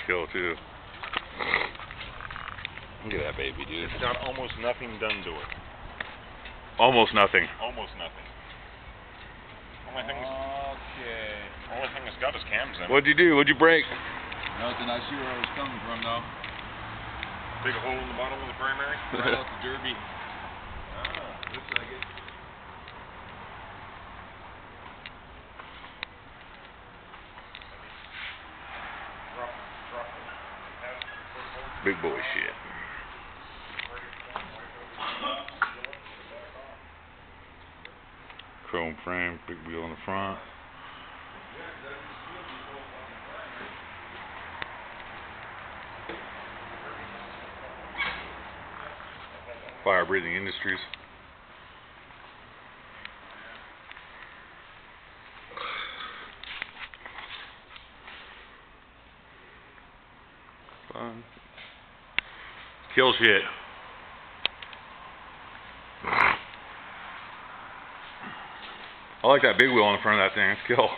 Kill too. Look at that baby, dude. It's got almost nothing done to it. Almost nothing. Almost nothing. Only thing it's got is cams in it. What'd you do? What'd you break? Nothing. I see where I was coming from though. Big hole in the bottom of the primary? Right off the derby. Looks like it. Big boy shit. Chrome frame, big wheel in the front. Fire Breathing Industries. Fun. Kill shit. I like that big wheel on the front of that thing. It's kill.